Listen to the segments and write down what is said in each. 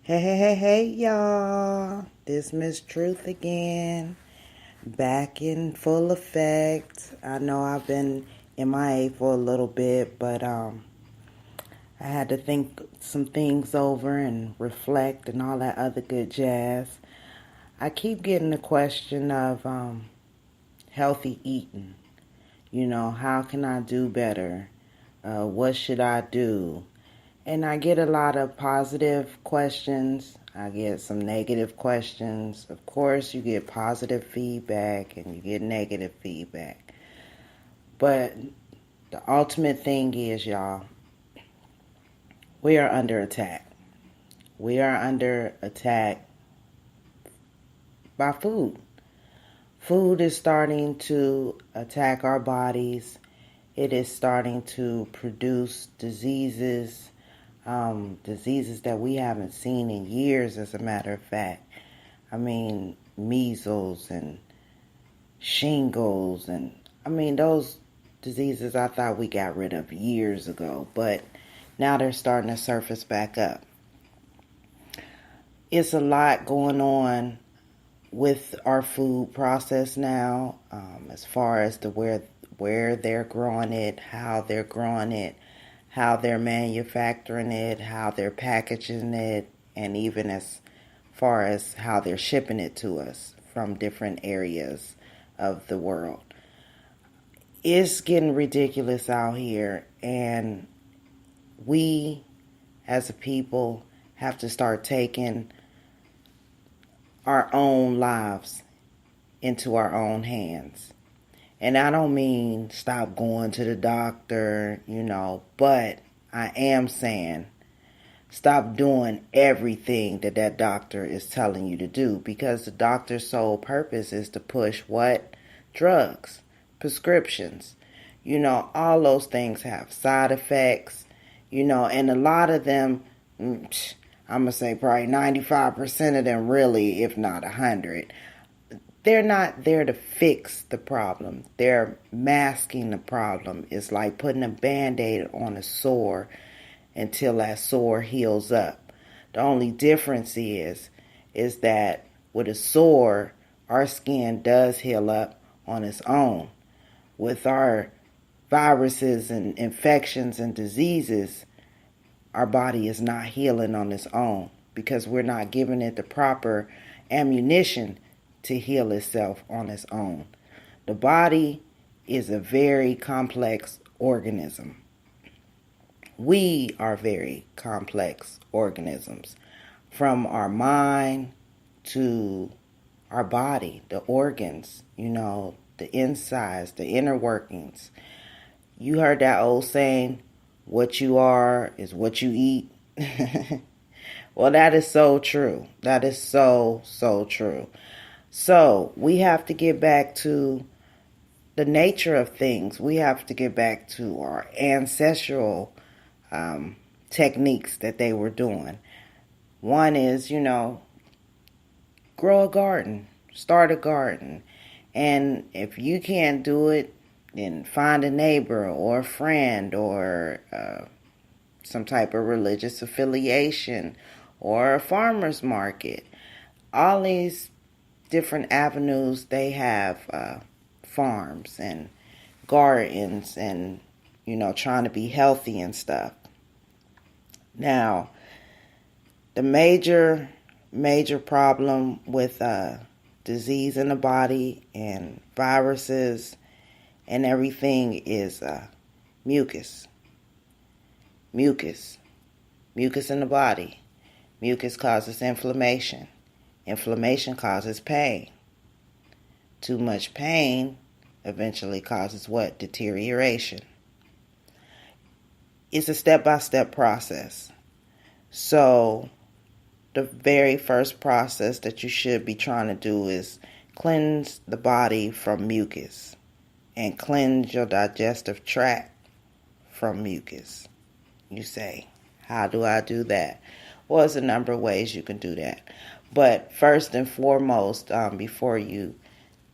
Hey, y'all. This Miss Truth again. Back in full effect. I know I've been MIA for a little bit, but I had to think some things over and reflect and all that other good jazz. I keep getting the question of healthy eating. How can I do better? What should I do? And I get a lot of positive questions. I get some negative questions. Of course, you get positive feedback and you get negative feedback. But the ultimate thing is, y'all, we are under attack. We are under attack by food. Food is starting to attack our bodies. It is starting to produce diseases that we haven't seen in years, as a matter of fact. I mean, measles and shingles, and those diseases I thought we got rid of years ago, but now they're starting to surface back up. It's a lot going on with our food process now, as far as where they're growing it, how they're growing it, how they're manufacturing it, how they're packaging it, and even as far as how they're shipping it to us from different areas of the world. It's getting ridiculous out here, and we as a people have to start taking our own lives into our own hands. And I don't mean stop going to the doctor, but I am saying stop doing everything that doctor is telling you to do, because the doctor's sole purpose is to push what? Drugs, prescriptions. All those things have side effects, and a lot of them, I'm going to say probably 95% of them really, if not 100, they're not there to fix the problem. They're masking the problem. It's like putting a Band-Aid on a sore until that sore heals up. The only difference is that with a sore, our skin does heal up on its own. With our viruses and infections and diseases, our body is not healing on its own because we're not giving it the proper ammunition to heal itself on its own. The body is a very complex organism. We are very complex organisms, from our mind to our body, the organs, the insides, the inner workings. You heard that old saying, what you are is what you eat. Well, that is so true. That is so true. So we have to get back to the nature of things. We have to get back to our ancestral techniques that they were doing. One is, grow a garden, start a garden. And if you can't do it, then find a neighbor or a friend or some type of religious affiliation or a farmer's market. All these different avenues, they have farms and gardens and, trying to be healthy and stuff. Now, the major problem with disease in the body and viruses and everything is mucus. Mucus in the body. Mucus causes inflammation. Inflammation causes pain. Too much pain eventually causes what? Deterioration. It's a step-by-step process. So the very first process that you should be trying to do is cleanse the body from mucus and cleanse your digestive tract from mucus. You say, how do I do that? Well, there's a number of ways you can do that. But first and foremost, before you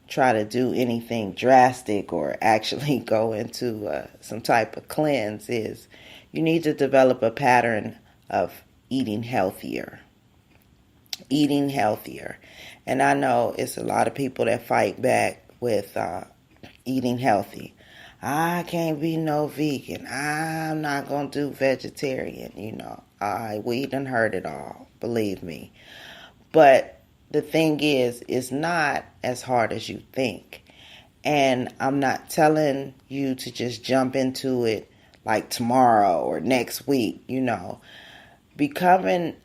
try to do anything drastic or actually go into some type of cleanse, is you need to develop a pattern of eating healthier. eating healthier. And I know it's a lot of people that fight back with eating healthy. I can't be no vegan. I'm not going to do vegetarian, we done heard it all, believe me. But the thing is, it's not as hard as you think. And I'm not telling you to just jump into it like tomorrow or next week, Becoming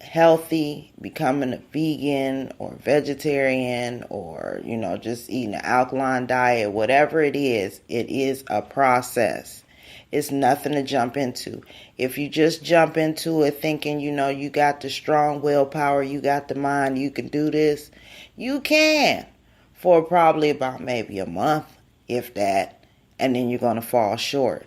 healthy, becoming a vegan or vegetarian or, just eating an alkaline diet, whatever it is a process. It's nothing to jump into. If you just jump into it thinking, you got the strong willpower, you got the mind, you can do this, you can for probably about maybe a month, if that, and then you're going to fall short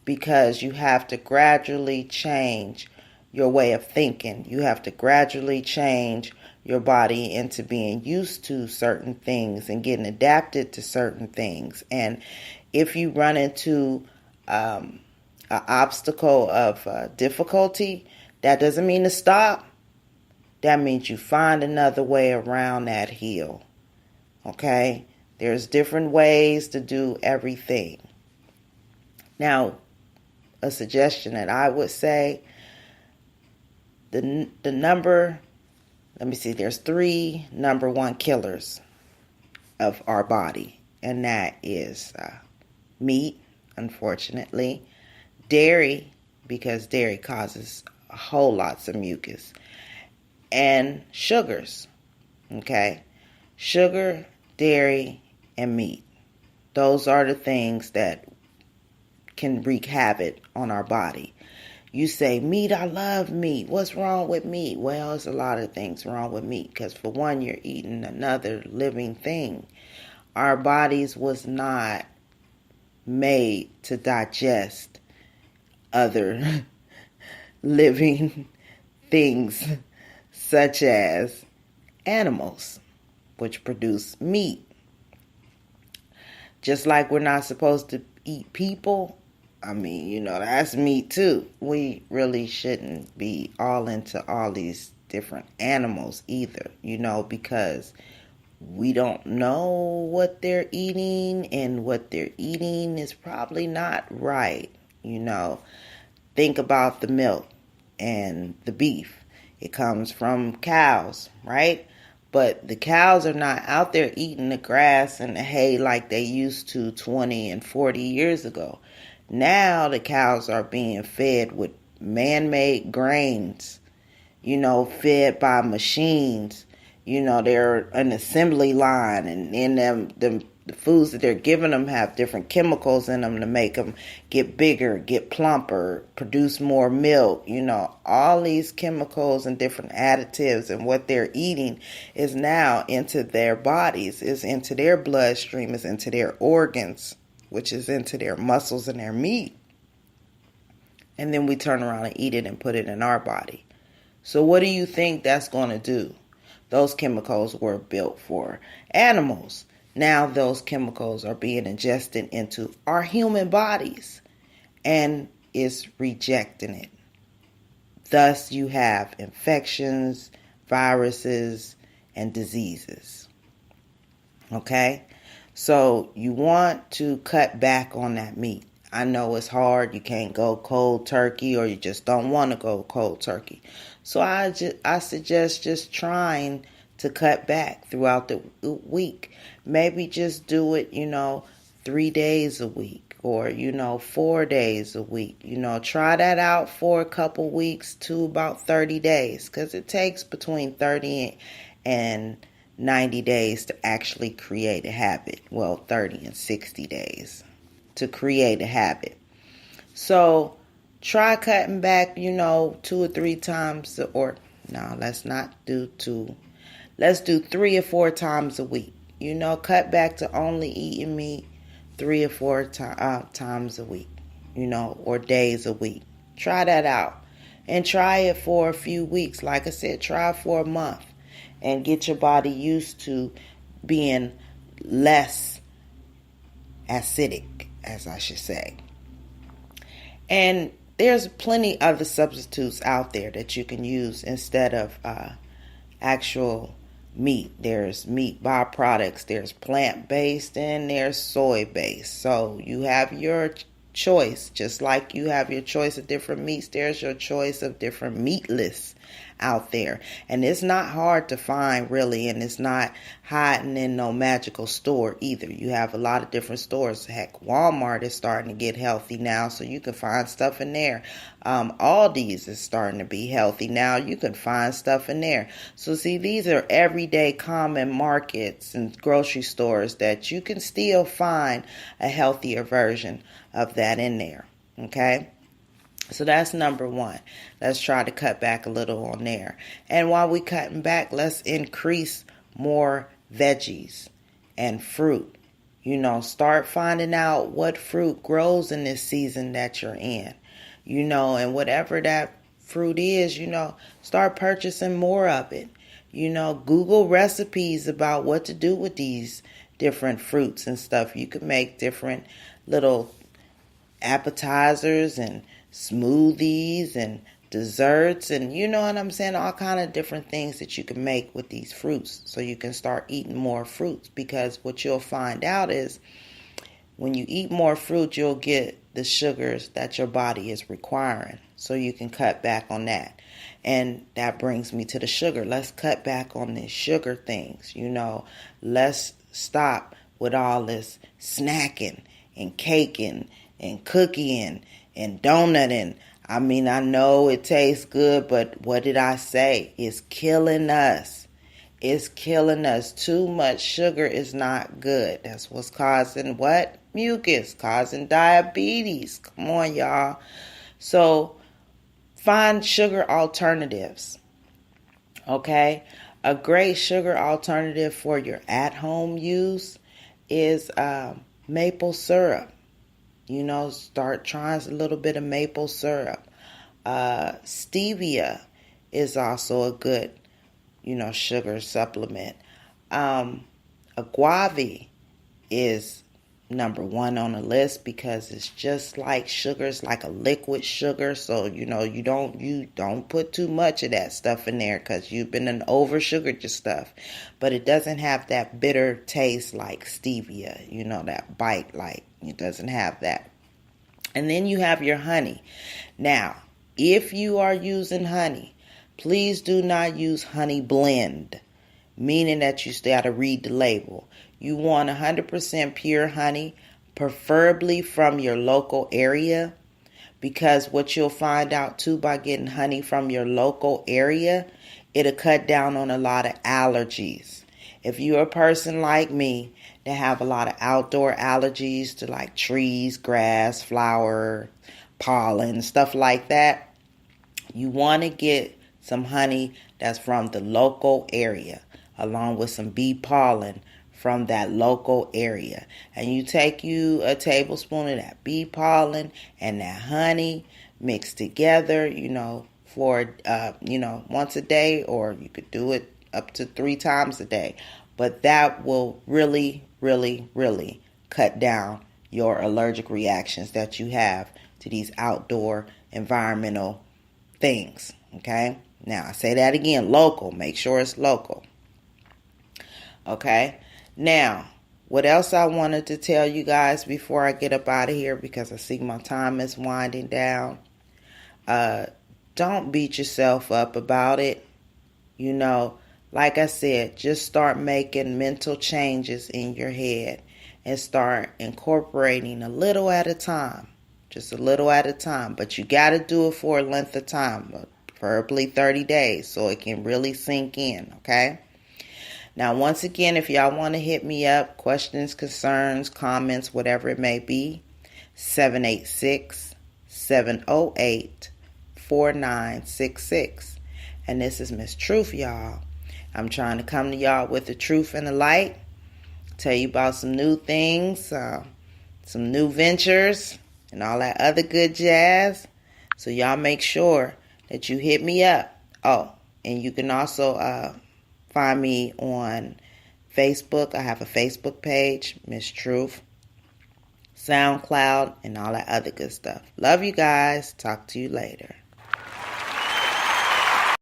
because you have to gradually change your way of thinking. You have to gradually change your body into being used to certain things and getting adapted to certain things. And if you run into an obstacle of difficulty, that doesn't mean to stop. That means you find another way around that hill. Okay? There's different ways to do everything. Now, a suggestion that I would say, the number, let me see, there's 3 number 1 killers of our body, and that is meat, unfortunately, dairy, because dairy causes a whole lots of mucus, and sugars. Okay? Sugar, dairy, and meat. Those are the things that can wreak havoc on our body. You say, meat, I love meat. What's wrong with meat? Well, there's a lot of things wrong with meat because for one, you're eating another living thing. Our bodies was not made to digest other living things such as animals, which produce meat. Just like we're not supposed to eat people, that's meat too. We really shouldn't be all into all these different animals either, because we don't know what they're eating, and what they're eating is probably not right. Think about the milk and the beef. It comes from cows, right? But the cows are not out there eating the grass and the hay like they used to 20 and 40 years ago. Now the cows are being fed with man-made grains, fed by machines. They're an assembly line, and in the foods that they're giving them have different chemicals in them to make them get bigger, get plumper, produce more milk. All these chemicals and different additives, and what they're eating is now into their bodies, is into their bloodstream, is into their organs, which is into their muscles and their meat. And then we turn around and eat it and put it in our body. So what do you think that's going to do? Those chemicals were built for animals. Now those chemicals are being ingested into our human bodies and is rejecting it. Thus you have infections, viruses, and diseases. Okay? So you want to cut back on that meat. I know it's hard. You can't go cold turkey, or you just don't want to go cold turkey. So I suggest just trying to cut back throughout the week. Maybe just do it, 3 days a week, or, 4 days a week. Try that out for a couple weeks to about 30 days, because it takes between 30 and 90 days to actually create a habit. Well, 30 and 60 days to create a habit. So try cutting back, 2 or 3 times, or no, let's not do 2. Let's do 3 or 4 times a week. Cut back to only eating meat 3 or 4 times a week, or days a week. Try that out. And try it for a few weeks. Like I said, try it for a month. And get your body used to being less acidic, as I should say. And there's plenty other substitutes out there that you can use instead of actual meat. There's meat byproducts, there's plant-based, and there's soy-based. So you have your choice. Just like you have your choice of different meats, there's your choice of different meatless out there. And it's not hard to find, really, and it's not hiding in no magical store either. You have a lot of different stores. Heck, Walmart is starting to get healthy now, so you can find stuff in there. Aldi's is starting to be healthy now. You can find stuff in there. So see, these are everyday common markets and grocery stores that you can still find a healthier version of that in there. Okay? So that's number one. Let's try to cut back a little on there. And while we cutting back, let's increase more veggies and fruit. Start finding out what fruit grows in this season that you're in. And whatever that fruit is, start purchasing more of it. Google recipes about what to do with these different fruits and stuff. You can make different little appetizers and smoothies and desserts, and you know what I'm saying, all kind of different things that you can make with these fruits, so you can start eating more fruits. Because what you'll find out is when you eat more fruit, you'll get the sugars that your body is requiring, so you can cut back on that. And that brings me to the sugar. Let's cut back on the sugar things. Let's stop with all this snacking and caking and cooking and donutting. I know it tastes good, but what did I say? It's killing us. It's killing us. Too much sugar is not good. That's what's causing what? Mucus, causing diabetes. Come on, y'all. So find sugar alternatives. Okay? A great sugar alternative for your at-home use is maple syrup. Start trying a little bit of maple syrup. Stevia is also a good, sugar supplement. Agave is number one on the list because it's just like sugar. It's like a liquid sugar. So, you don't put too much of that stuff in there because you've been over sugared your stuff. But it doesn't have that bitter taste like stevia, that bite, like it doesn't have that. And then you have your honey. Now, if you are using honey, please do not use honey blend, meaning that you still got to read the label. You want 100% pure honey, preferably from your local area, because what you'll find out too by getting honey from your local area, it'll cut down on a lot of allergies. If you're a person like me that have a lot of outdoor allergies to like trees, grass, flower, pollen, stuff like that, you want to get some honey that's from the local area, along with some bee pollen from that local area. And you take you a tablespoon of that bee pollen and that honey mixed together, for, once a day, or you could do it up to 3 times a day. But that will really, really, really cut down your allergic reactions that you have to these outdoor environmental things. Okay? Now, I say that again, local. Make sure it's local. Okay? Now, what else I wanted to tell you guys before I get up out of here, because I see my time is winding down. Don't beat yourself up about it. Like I said, just start making mental changes in your head and start incorporating a little at a time. Just a little at a time. But you got to do it for a length of time, preferably 30 days, so it can really sink in, okay? Now, once again, if y'all want to hit me up, questions, concerns, comments, whatever it may be, 786-708-4966. And this is Miss Truth, y'all. I'm trying to come to y'all with the truth and the light, tell you about some new things, some new ventures, and all that other good jazz. So y'all make sure that you hit me up. Oh, and you can also find me on Facebook. I have a Facebook page, Miss Truth, SoundCloud, and all that other good stuff. Love you guys. Talk to you later.